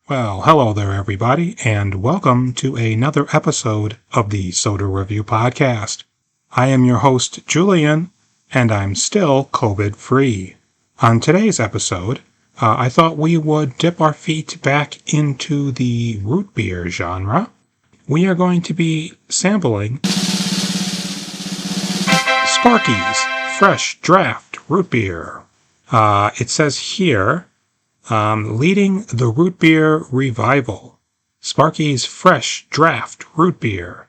Well, hello there, everybody, and welcome to another episode of the Soda Review Podcast. I am your host, Julian, and I'm still COVID-free. On today's episode, I thought we would dip our feet back into the root beer genre. We are going to be sampling Sparky's Fresh Draft Root Beer. It says here, leading the root beer revival, Sparky's Fresh Draft Root Beer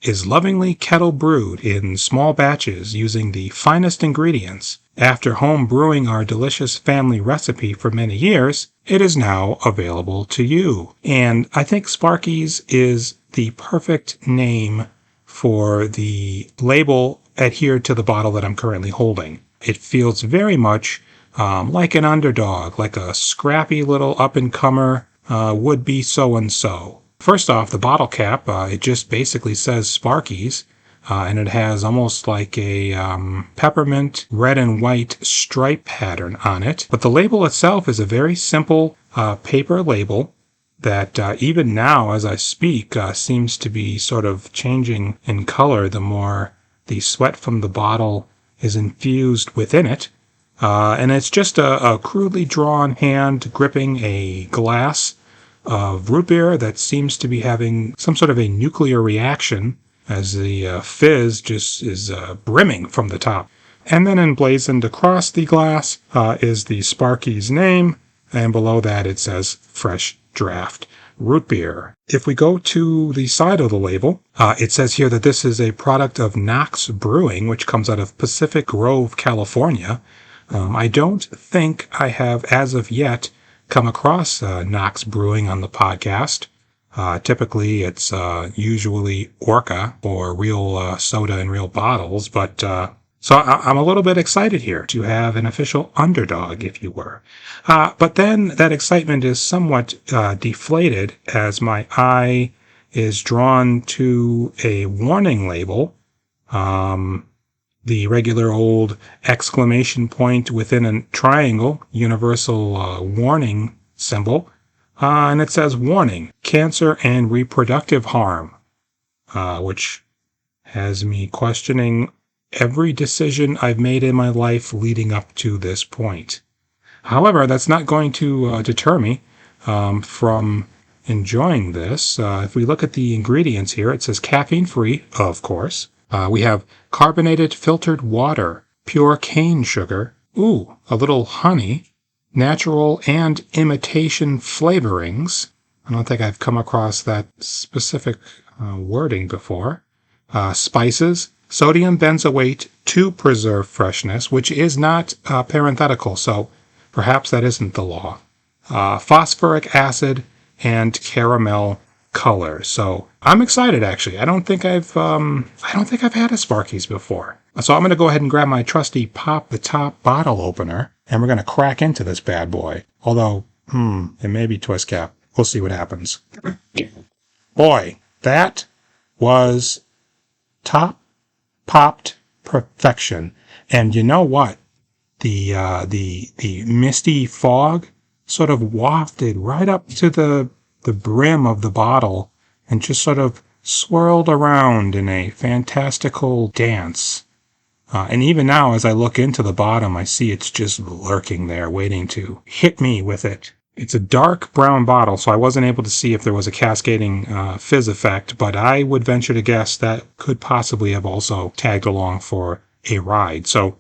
is lovingly kettle brewed in small batches using the finest ingredients. After home brewing our delicious family recipe for many years, it is now available to you. And I think Sparky's is the perfect name for the label adhered to the bottle that I'm currently holding. It feels very much like an underdog, like a scrappy little up-and-comer would-be so-and-so. First off, the bottle cap, it just basically says Sparky's, and it has almost like a peppermint red and white stripe pattern on it. But the label itself is a very simple paper label that even now, as I speak, seems to be sort of changing in color the more the sweat from the bottle is infused within it. And it's just a crudely drawn hand gripping a glass of root beer that seems to be having some sort of a nuclear reaction as the fizz just is brimming from the top. And then emblazoned across the glass is the Sparky's name, and below that it says Fresh Draft Root Beer. If we go to the side of the label, it says here that this is a product of Knox Brewing, which comes out of Pacific Grove, California. I don't think I have, as of yet, come across Knox Brewing on the podcast. Typically, it's usually Orca or real soda in real bottles, but so I'm a little bit excited here to have an official underdog, if you were. But then that excitement is somewhat deflated as my eye is drawn to a warning label. The regular old exclamation point within a triangle, universal warning symbol, and it says warning, cancer and reproductive harm, which has me questioning every decision I've made in my life leading up to this point. However, that's not going to deter me from enjoying this. If we look at the ingredients here, it says caffeine-free, of course. We have carbonated filtered water, pure cane sugar, a little honey, natural and imitation flavorings. I don't think I've come across that specific wording before. Spices, sodium benzoate to preserve freshness, which is not parenthetical, so perhaps that isn't the law. Phosphoric acid and caramel color. So I'm excited, actually. I don't think I've had a Sparky's before. So I'm going to go ahead and grab my trusty pop the top bottle opener, and we're going to crack into this bad boy. Although, it may be twist cap. We'll see what happens. Boy, that was top popped perfection. And you know what? The misty fog sort of wafted right up to the brim of the bottle and just sort of swirled around in a fantastical dance. And even now, as I look into the bottom, I see it's just lurking there, waiting to hit me with it. It's a dark brown bottle, so I wasn't able to see if there was a cascading fizz effect, but I would venture to guess that could possibly have also tagged along for a ride. So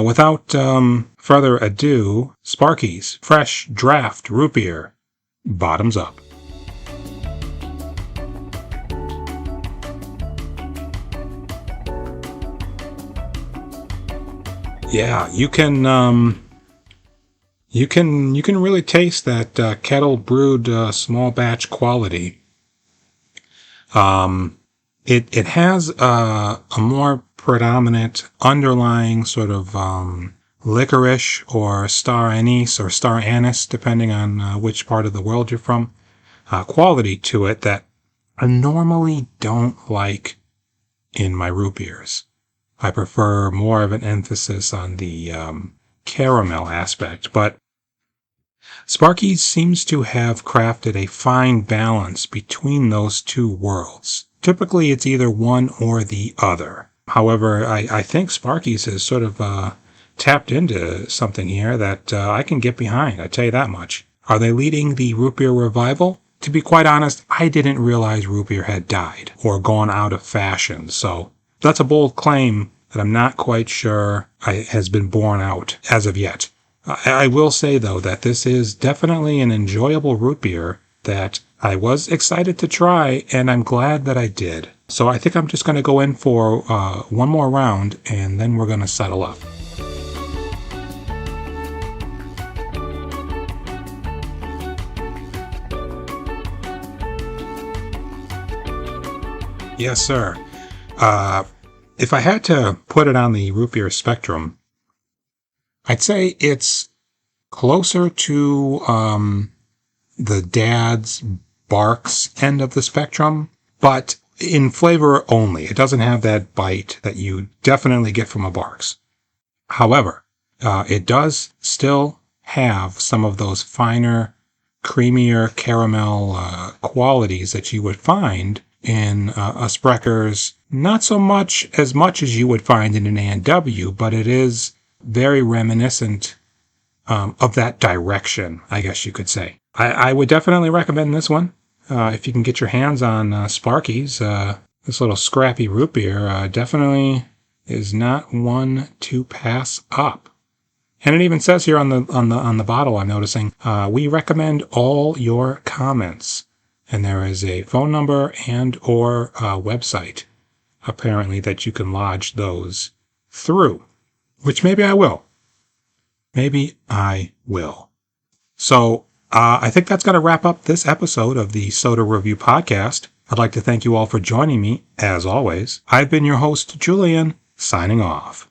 without further ado, Sparky's Fresh Draft Root Beer, bottoms up. Yeah, you can really taste that kettle brewed small batch quality. It has a more predominant underlying sort of licorice or star anise or star anise, depending on which part of the world you're from, quality to it that I normally don't like in my root beers. I prefer more of an emphasis on the caramel aspect, but Sparky seems to have crafted a fine balance between those two worlds. Typically, it's either one or the other. However, I think Sparky's has sort of tapped into something here that I can get behind, I tell you that much. Are they leading the root beer revival? To be quite honest, I didn't realize root beer had died or gone out of fashion, so that's a bold claim that I'm not quite sure has been borne out as of yet. I will say, though, that this is definitely an enjoyable root beer that I was excited to try, and I'm glad that I did. So I think I'm just going to go in for one more round, and then we're going to settle up. Yes, sir. If I had to put it on the root beer spectrum, I'd say it's closer to the Dad's Barks end of the spectrum, but in flavor only. It doesn't have that bite that you definitely get from a Barks. However, it does still have some of those finer, creamier caramel qualities that you would find in a Sprecher's, not so much as you would find in an A&W, but it is very reminiscent of that direction, I guess you could say. I would definitely recommend this one. If you can get your hands on Sparky's, this little scrappy root beer definitely is not one to pass up. And it even says here on the bottle, I'm noticing, we recommend all your comments. And there is a phone number and or a website, apparently, that you can lodge those through, which maybe I will. So I think that's going to wrap up this episode of the Soda Review Podcast. I'd like to thank you all for joining me, as always. I've been your host, Julian, signing off.